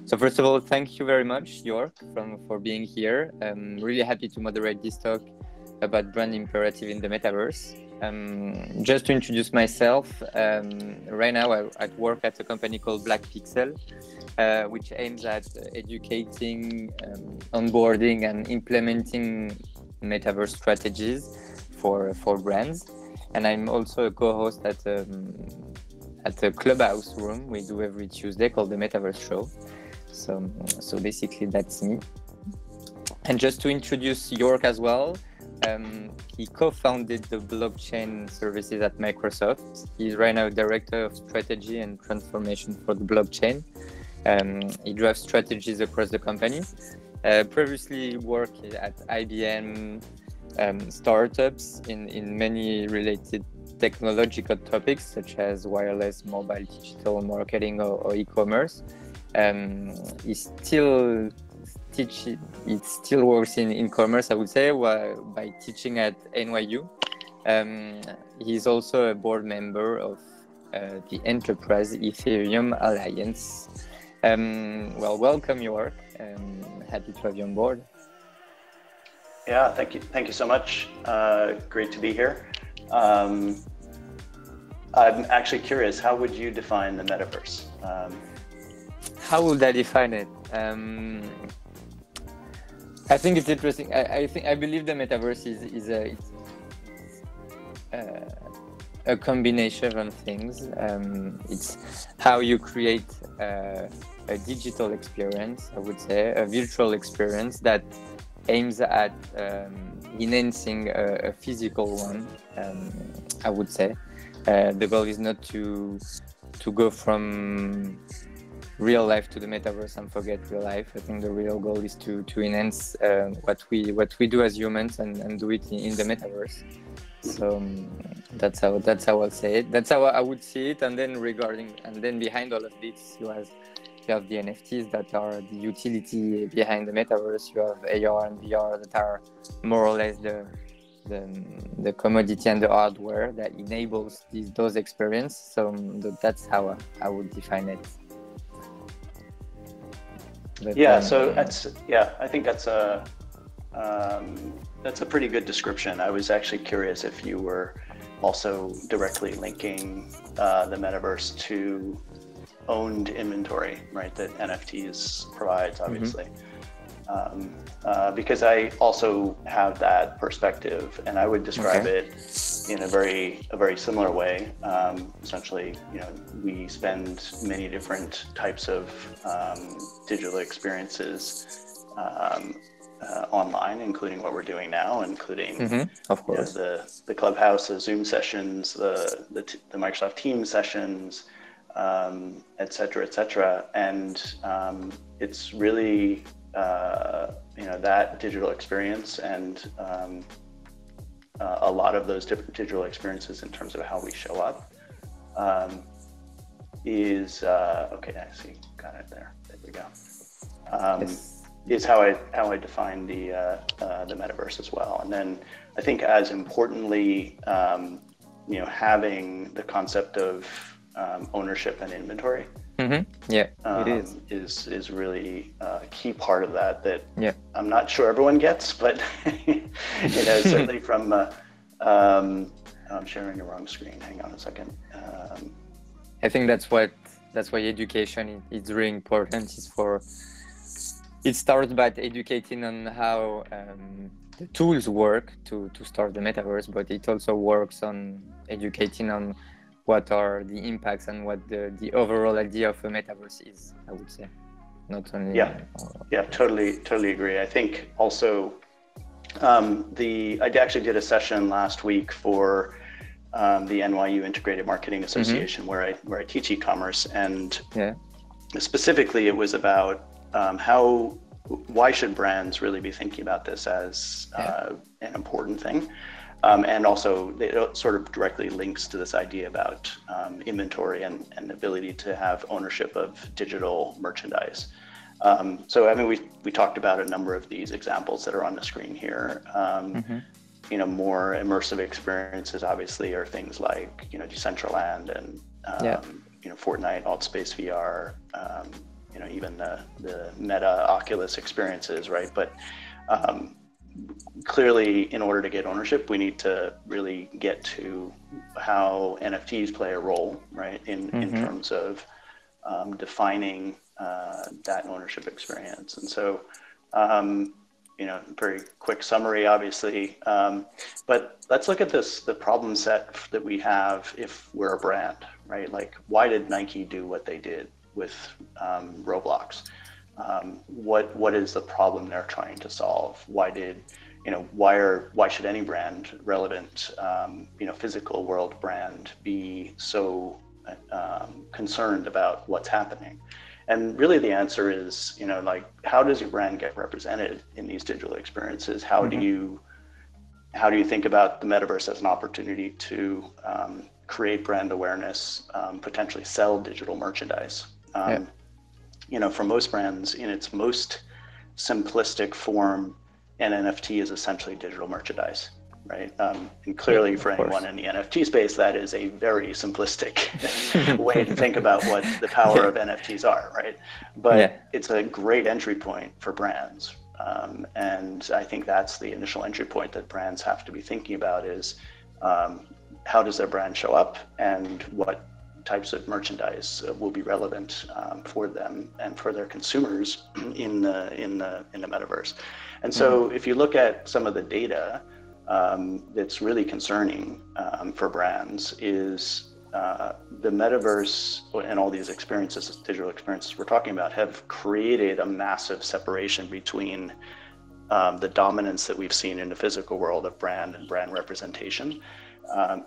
So first of all, thank you very much, Yorke, for being here. I'm really happy to moderate this talk about brand imperative in the metaverse. Just to introduce myself, right now I work at a company called Black Pixel, which aims at educating, onboarding, and implementing metaverse strategies for brands. And I'm also a co-host at a clubhouse room we do every Tuesday called the Metaverse Show. So basically that's me. And just to introduce Yorke as well, he co-founded the blockchain services at Microsoft. He's right now director of strategy and transformation for the blockchain. He drives strategies across the company. Previously worked at IBM, startups in many related technological topics such as wireless, mobile, digital marketing, or e-commerce. He still works in commerce, I would say, by teaching at NYU. He's also a board member of the Enterprise Ethereum Alliance. Well, welcome, Yorke. Happy to have you on board. Yeah, thank you so much. Great to be here. I'm actually curious, how would you define the metaverse? How would I define it? I think it's interesting. I believe the metaverse is a combination of things. It's how you create a digital experience, I would say, a virtual experience that aims at enhancing a physical one, I would say. The goal is not to go from real life to the metaverse and forget real life. I think the real goal is to enhance what we do as humans and do it in the metaverse. So that's how I'll say it. That's how I would see it. And then behind all of this, you have the NFTs that are the utility behind the metaverse. You have AR and VR that are more or less the commodity and the hardware that enables those experiences. So that's how I would define it. But, I think that's a pretty good description. I was actually curious if you were also directly linking the metaverse to owned inventory, right, that NFTs provides, obviously. Because I also have that perspective, and I would describe it in a very similar way. Essentially, we spend many different types of digital experiences online, including what we're doing now, including of course, the Clubhouse, the Zoom sessions, the Microsoft Teams sessions, et cetera, and it's really that digital experience and a lot of those different digital experiences in terms of how we show up is okay. I see, got it there. There we go. Is how I define the metaverse as well. And then I think as importantly, having the concept of ownership and inventory. It is really a key part of that I'm not sure everyone gets, but certainly from I'm sharing the wrong screen. Hang on a second. I think that's why education is really important. It starts by educating on how the tools work to start the metaverse, but it also works on educating on what are the impacts and what the overall idea of a metaverse is, I would say. Not only totally agree. I think also I actually did a session last week for the NYU Integrated Marketing Association where I teach e-commerce, and specifically it was about why should brands really be thinking about this as an important thing. And also it sort of directly links to this idea about inventory and the ability to have ownership of digital merchandise. So I mean, we talked about a number of these examples that are on the screen here. More immersive experiences obviously are things like Decentraland and Fortnite, Altspace VR, even the Meta Oculus experiences, right? But clearly, in order to get ownership, we need to really get to how NFTs play a role, right, in terms of defining that ownership experience. And so, very quick summary, obviously, but let's look at the problem set that we have if we're a brand, right? Like, why did Nike do what they did with Roblox? What is the problem they're trying to solve? Why should any brand, relevant, physical world brand, be so concerned about what's happening? And really the answer is, how does your brand get represented in these digital experiences? How do you think about the metaverse as an opportunity to create brand awareness, potentially sell digital merchandise? For most brands, in its most simplistic form, an NFT is essentially digital merchandise, right? And clearly for anyone in the NFT space, that is a very simplistic way to think about what the power of NFTs are, right? But it's a great entry point for brands. And I think that's the initial entry point that brands have to be thinking about is how does their brand show up and what types of merchandise will be relevant for them and for their consumers in the metaverse. And so if you look at some of the data that's really concerning for brands is the metaverse and all these experiences, digital experiences we're talking about, have created a massive separation between the dominance that we've seen in the physical world of brand and brand representation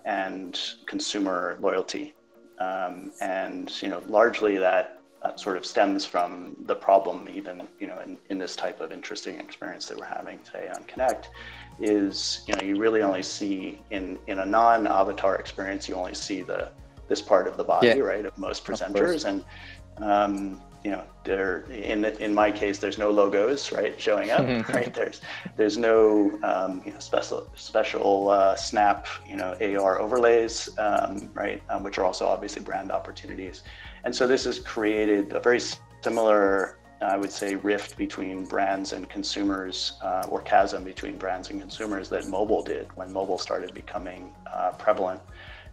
and consumer loyalty. And largely that sort of stems from the problem, even in this type of interesting experience that we're having today on Connect, is you really only see in a non-avatar experience, you only see this part of the body, right, of most presenters, and there in my case there's no logos, right, showing up, right, there's no special snap AR overlays, right, which are also obviously brand opportunities. And so this has created a very similar, I would say, rift between brands and consumers, or chasm between brands and consumers that mobile did when mobile started becoming prevalent.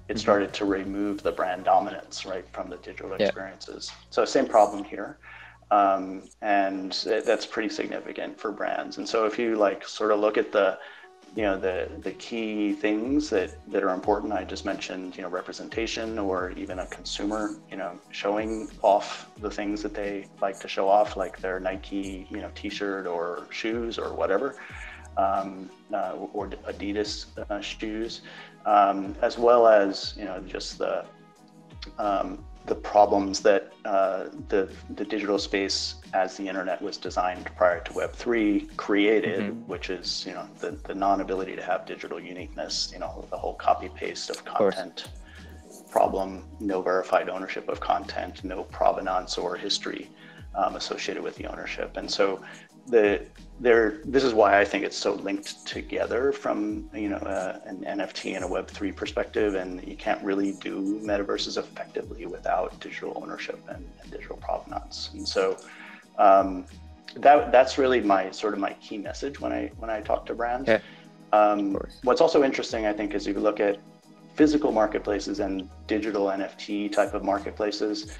It started to remove the brand dominance, right, from the digital experiences. So same problem here. And that's pretty significant for brands. And so if you sort of look at the key things that are important, I just mentioned, representation, or even a consumer, showing off the things that they like to show off, like their Nike, t-shirt or shoes or whatever, or Adidas shoes, as well as, just the problems that the digital space as the internet was designed prior to Web3 created, which is the non-ability to have digital uniqueness, the whole copy paste of content problem, no verified ownership of content, no provenance or history associated with the ownership. And so this is why I think it's so linked together from an NFT and a Web3 perspective, and you can't really do metaverses effectively without digital ownership and digital provenance. And so that's really my key message when I talk to brands. What's also interesting, I think, is if you look at physical marketplaces and digital NFT type of marketplaces.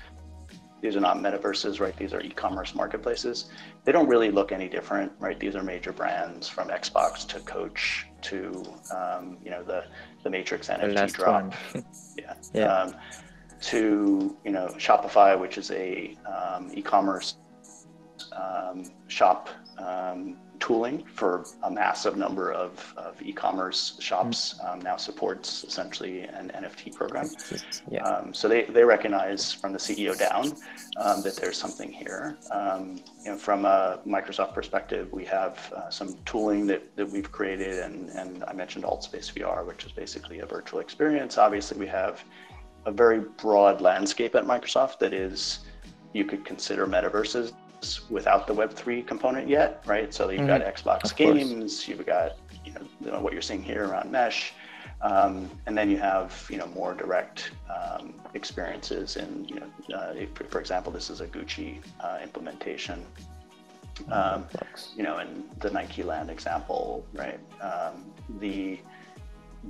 These are not metaverses, right? These are e-commerce marketplaces. They don't really look any different, right? These are major brands from Xbox to Coach to, the Matrix NFT drop. To, Shopify, which is a e-commerce shop tooling for a massive number of e-commerce shops, now supports essentially an NFT program. So they recognize from the CEO down that there's something here. From a Microsoft perspective, we have some tooling that we've created, and I mentioned AltSpace VR, which is basically a virtual experience. Obviously, we have a very broad landscape at Microsoft that is, you could consider metaverses without the Web3 component yet, right? So you've got Xbox games, you've got what you're seeing here around Mesh, And then you have, more direct experiences in, for example, this is a Gucci implementation. In the Nike Land example, right?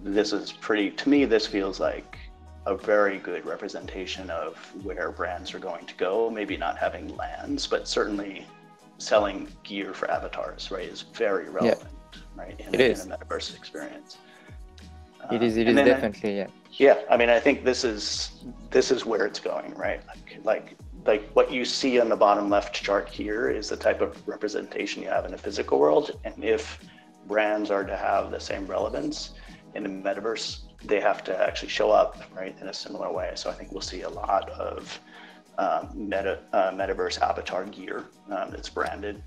This is to me, this feels like a very good representation of where brands are going to go. Maybe not having lands, but certainly selling gear for avatars, right, is very relevant, right, in a metaverse experience. It is definitely, Yeah, I mean, I think this is where it's going, right? Like what you see on the bottom left chart here is the type of representation you have in the physical world. And if brands are to have the same relevance in the metaverse, they have to actually show up, right, in a similar way. So I think we'll see a lot of metaverse avatar gear that's branded.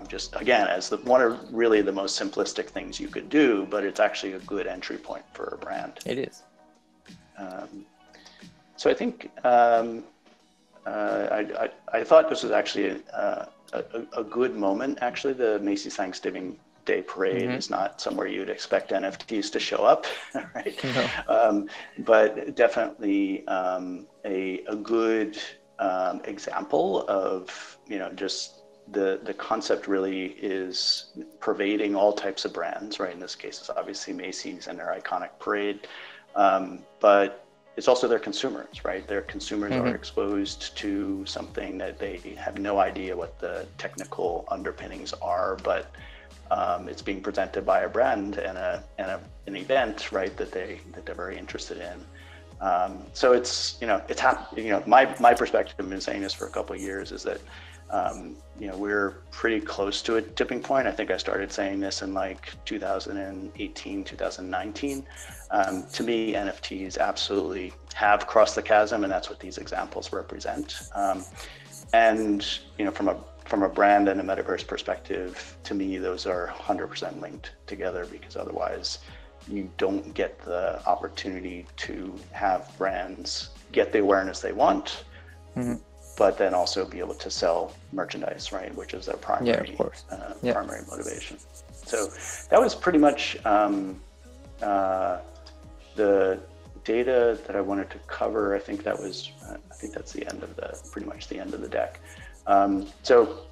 Just again, as one of really the most simplistic things you could do, but it's actually a good entry point for a brand. It is. So I think I thought this was actually a good moment. Actually, the Macy's Thanksgiving Day Parade is not somewhere you'd expect NFTs to show up, right? No. But definitely a good example of, just the concept really is pervading all types of brands, right? In this case, it's obviously Macy's and their iconic parade, but it's also their consumers, right? Their consumers are exposed to something that they have no idea what the technical underpinnings are, but it's being presented by a brand and an event, right, that they're very interested in. So it's my perspective, I've been saying this for a couple of years, is that we're pretty close to a tipping point. I think I started saying this in like 2018, 2019. To me, NFTs absolutely have crossed the chasm, and that's what these examples represent. And from a brand and a metaverse perspective, to me, those are 100% linked together, because otherwise you don't get the opportunity to have brands get the awareness they want, but then also be able to sell merchandise, right, which is their primary primary motivation. So that was pretty much the data that I wanted to cover. I think that's pretty much the end of the deck. So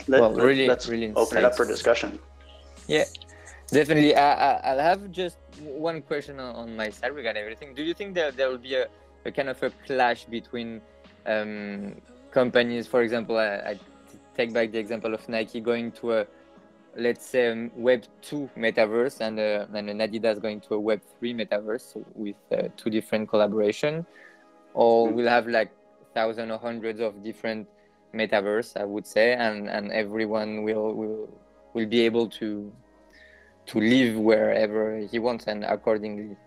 let's really open it up for discussion. Yeah, definitely. I'll have just one question on my side regarding everything. Do you think there will be a kind of a clash between companies? For example, I take back the example of Nike going to let's say Web 2 metaverse and an Adidas going to a Web 3 metaverse with two different collaboration, or we'll have like thousands or hundreds of different metaverse, I would say, and everyone will be able to live wherever he wants and accordingly.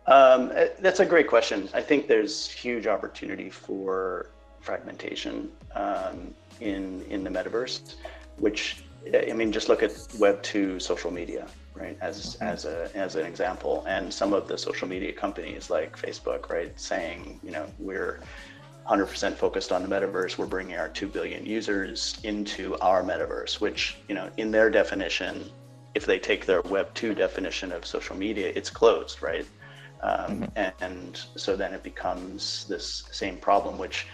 That's a great question. I think there's huge opportunity for fragmentation in the metaverse, which, I mean, just look at Web 2 social media, right, as an example, and some of the social media companies like Facebook, right, saying, we're 100% focused on the metaverse. We're bringing our 2 billion users into our metaverse, which, in their definition, if they take their Web 2 definition of social media, it's closed, right? And so then it becomes this same problem, which,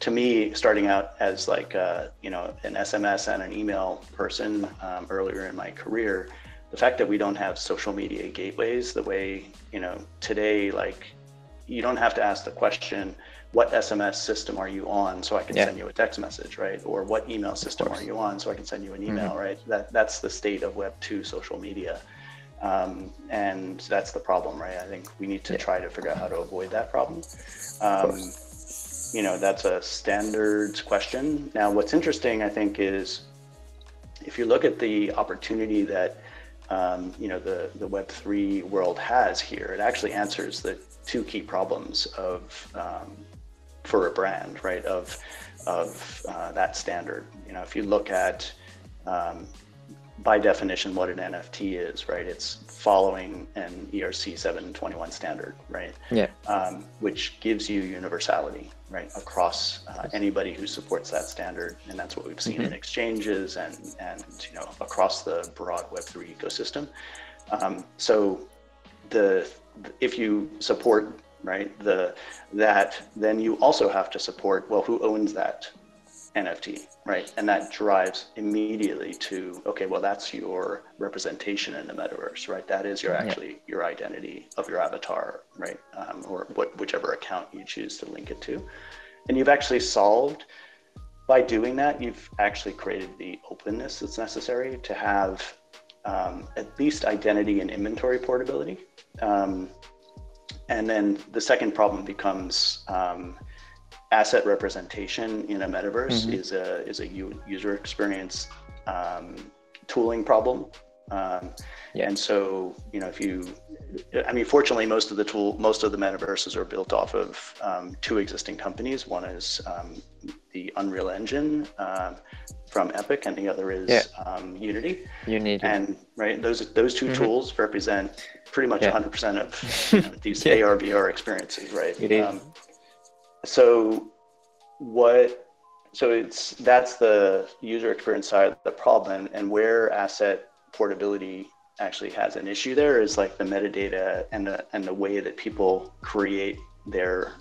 to me, starting out as like, an SMS and an email person earlier in my career, the fact that we don't have social media gateways the way, today, like, you don't have to ask the question, what SMS system are you on so I can send you a text message, right? Or what email system are you on so I can send you an email, right? That's the state of Web 2 social media. And that's the problem, right? I think we need to try to figure out how to avoid that problem. That's a standards question. Now, what's interesting, I think, is if you look at the opportunity that, the Web3 world has here, it actually answers the two key problems for a brand, right, of that standard. If you look at, by definition, what an NFT is, right, it's following an ERC 721 standard, right, which gives you universality, right, across anybody who supports that standard. And that's what we've seen in exchanges and across the broad Web3 ecosystem. So if you support, right, then you also have to support, well, who owns that NFT, right? And that drives immediately to, okay, well, that's your representation in the metaverse, right? That is your identity of your avatar, right? Or whichever account you choose to link it to. And you've actually solved, by doing that, you've actually created the openness that's necessary to have at least identity and inventory portability. And then the second problem becomes asset representation in a metaverse is a user experience tooling problem. And so, fortunately, most of the metaverses are built off of two existing companies. One is the Unreal Engine from Epic, and the other is Unity. And right, those two tools represent pretty much 100% of these AR VR experiences, right? So that's the user experience side of the problem, and where asset portability actually has an issue there is like the metadata and the way that people create their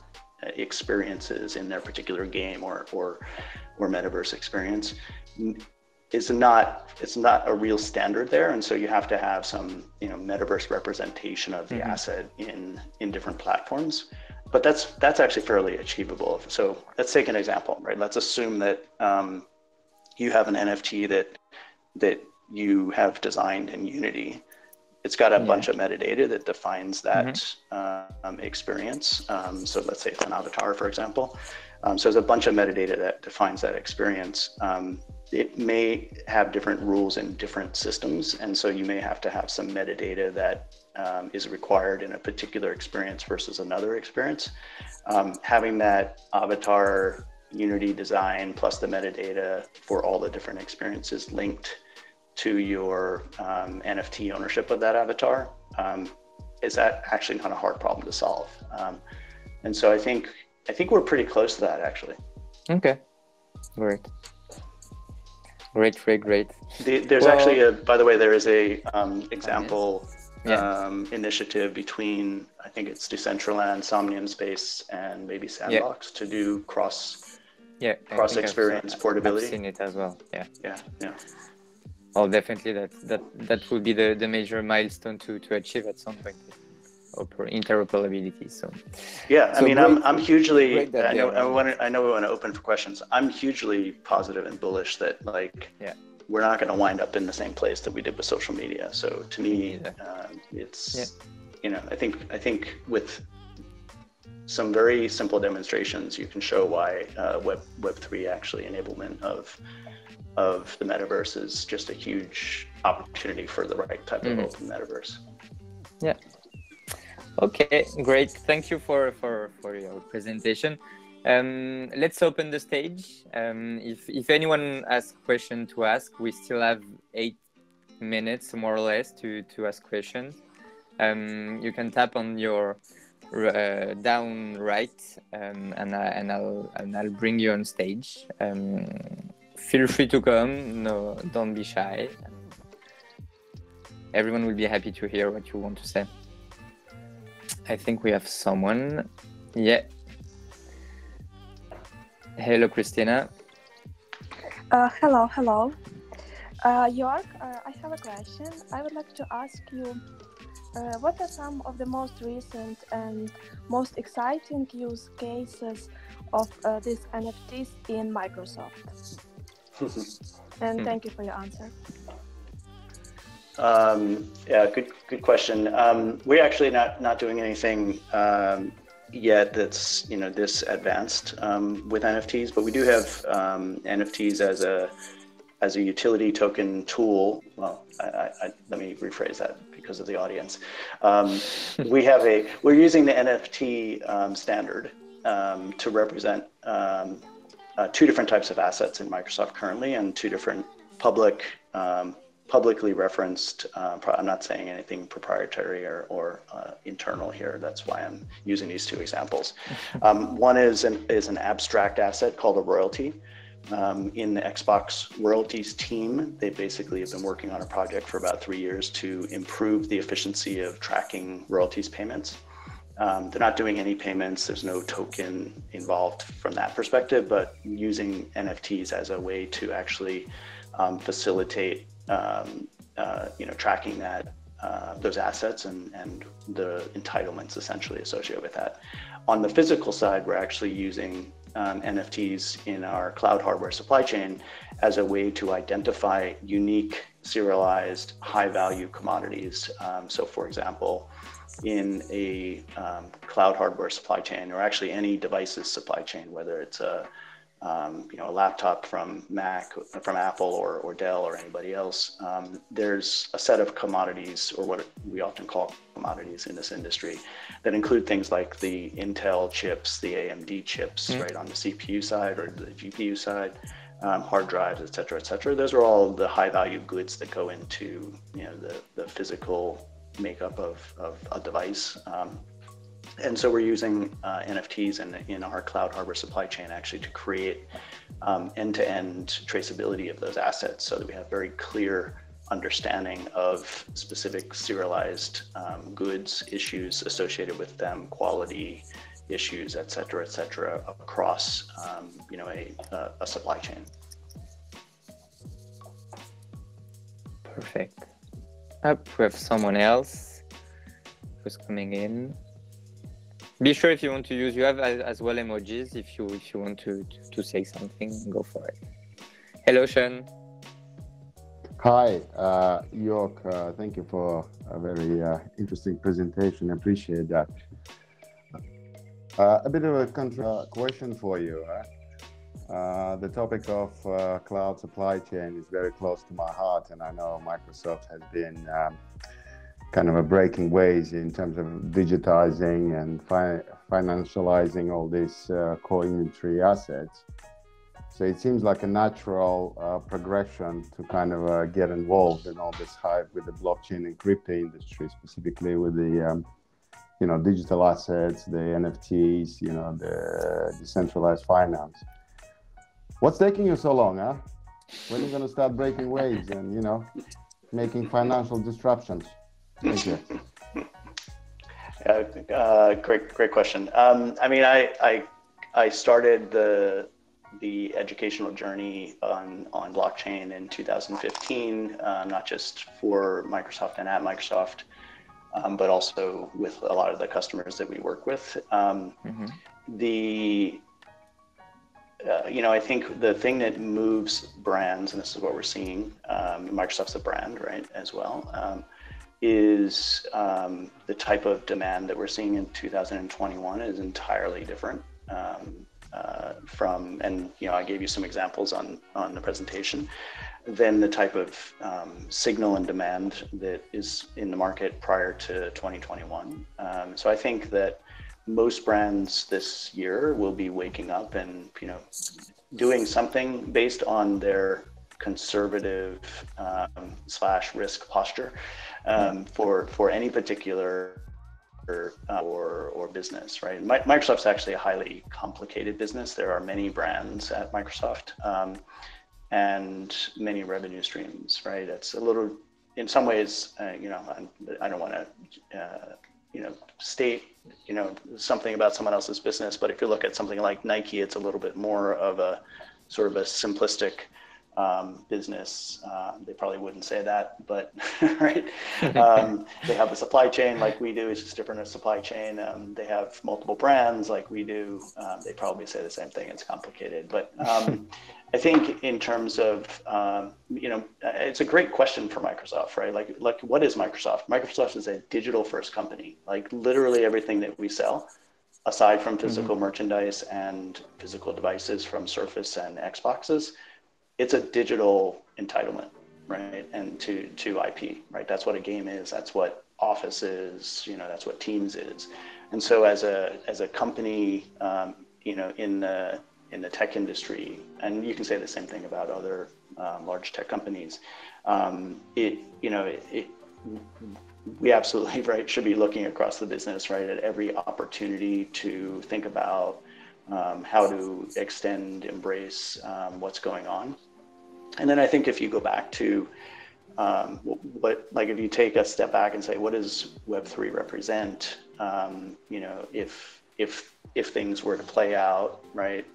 experiences in their particular game or metaverse experience it's not a real standard there, and so you have to have some metaverse representation of the asset in different platforms. But that's actually fairly achievable. So let's take an example, right? Let's assume that you have an NFT that you have designed in Unity. It's got a bunch of metadata that defines that experience. So let's say it's an avatar, for example. So there's a bunch of metadata that defines that experience. It may have different rules in different systems, and so you may have to have some metadata that is required in a particular experience versus another experience. Having that avatar Unity design plus the metadata for all the different experiences linked to your NFT ownership of that avatar is that actually not a hard problem to solve. And so I think we're pretty close to that, actually. Okay, great. There's actually by the way, there is a example initiative between, I think it's Decentraland, Somnium Space, and maybe Sandbox to do cross experience portability. I've seen it as well. Yeah. Well, definitely that will be the major milestone to achieve at some point. Interoperability. I'm hugely. I know we want to open for questions. I'm hugely positive and bullish that we're not going to wind up in the same place that we did with social media. So to me, it's I think with some very simple demonstrations, you can show why Web3 actually enablement of the metaverse is just a huge opportunity for the right type of open metaverse. Yeah. Okay, great. Thank you for your presentation. Let's open the stage. If anyone has question to ask, we still have 8 minutes more or less to ask questions. You can tap on your down right, and I'll bring you on stage. Feel free to come. No, don't be shy. Everyone will be happy to hear what you want to say. I think we have someone. Yeah. Hello, Christina. Hello. Yorke, I have a question. I would like to ask you, what are some of the most recent and most exciting use cases of these NFTs in Microsoft? And thank you for your answer. Good question. We're actually not doing anything yet that's this advanced with NFTs, but we do have NFTs as a utility token tool. Well, let me rephrase that because of the audience. We're using the NFT standard to represent two different types of assets in Microsoft currently, and two different publicly referenced, I'm not saying anything proprietary or internal here. That's why I'm using these two examples. One is an abstract asset called a royalty, in the Xbox royalties team. They basically have been working on a project for about 3 years to improve the efficiency of tracking royalties payments. They're not doing any payments. There's no token involved from that perspective, but using NFTs as a way to actually facilitate, tracking that those assets and the entitlements essentially associated with that. On the physical side, we're actually using NFTs in our cloud hardware supply chain as a way to identify unique, serialized, high-value commodities. So, for example, in a cloud hardware supply chain, or actually any devices supply chain, whether it's a laptop from Apple or Dell or anybody else, there's a set of commodities, or what we often call commodities in this industry, that include things like the Intel chips, the AMD chips, right, on the CPU side or the GPU side, hard drives, et cetera, et cetera. Those are all the high value goods that go into, the physical makeup of a device. And so we're using NFTs in our cloud hardware supply chain actually to create end-to-end traceability of those assets, so that we have very clear understanding of specific serialized goods, issues associated with them, quality issues, et cetera, across a supply chain. Perfect. Up, we have someone else who's coming in. Be sure if you want to use, you have as well emojis if you want to say something, go for it. Hello, Sean. Hi, Yorke. Thank you for a very interesting presentation. I appreciate that. A bit of a question for you. The topic of cloud supply chain is very close to my heart, and I know Microsoft has been kind of breaking ways in terms of digitizing and financializing all these core inventory assets. So it seems like a natural progression to kind of get involved in all this hype with the blockchain and crypto industry, specifically with the digital assets, the NFTs, the decentralized finance. What's taking you so long, huh? When are you going to start breaking waves and making financial disruptions? Thank you. Great question. I started the educational journey on blockchain in 2015, not just for Microsoft and at Microsoft, but also with a lot of the customers that we work with. I think the thing that moves brands, and this is what we're seeing, Microsoft's a brand, right, as well, is the type of demand that we're seeing in 2021 is entirely different I gave you some examples on the presentation, than the type of signal and demand that is in the market prior to 2021. So I think that most brands this year will be waking up and doing something based on their conservative / risk posture for any particular or business, right? Microsoft's actually a highly complicated business. There are many brands at Microsoft and many revenue streams, right? It's a little, in some ways, I don't want to state something about someone else's business, but if you look at something like Nike, it's a little bit more of a sort of a simplistic business. They probably wouldn't say that, but right. They have a supply chain like we do. It's just different a supply chain. They have multiple brands like we do. They probably say the same thing. It's complicated, but I think in terms of it's a great question for Microsoft, right? Like what is Microsoft? Microsoft is a digital first company. Like literally everything that we sell, aside from physical merchandise and physical devices from Surface and Xboxes, it's a digital entitlement, right? And to IP, right? That's what a game is. That's what Office is. That's what Teams is. And so as a company, in the tech industry, and you can say the same thing about other large tech companies, we absolutely, right, should be looking across the business, right, at every opportunity to think about how to extend, embrace what's going on. And then I think if you go back to if you take a step back and say, what does Web3 represent? If things were to play out, right,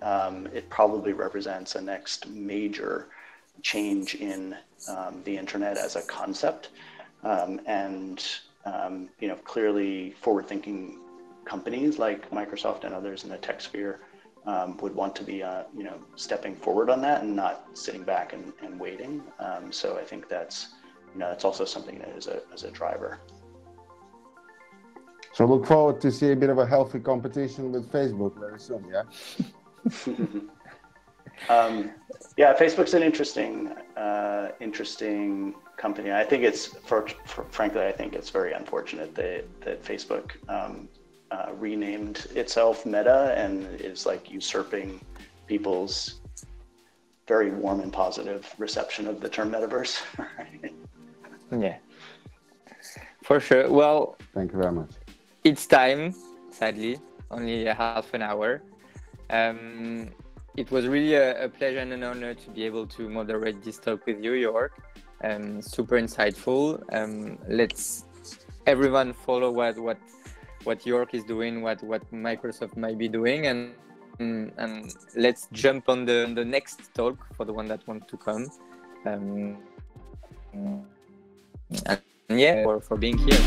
it probably represents a next major change in the internet as a concept. Clearly forward-thinking companies like Microsoft and others in the tech sphere would want to be, stepping forward on that and not sitting back and waiting. So I think that's also something that is a driver. So look forward to see a bit of a healthy competition with Facebook very soon, yeah? Facebook's an interesting company. I think frankly, I think it's very unfortunate that Facebook renamed itself Meta and is like usurping people's very warm and positive reception of the term metaverse. Yeah, for sure. Well, thank you very much. It's time, sadly, only a half an hour. It was really a pleasure and an honor to be able to moderate this talk with you, Yorke. Super insightful. Let's everyone follow what Yorke is doing, what Microsoft might be doing, and let's jump on the next talk for the one that wants to come. And yeah, for being here.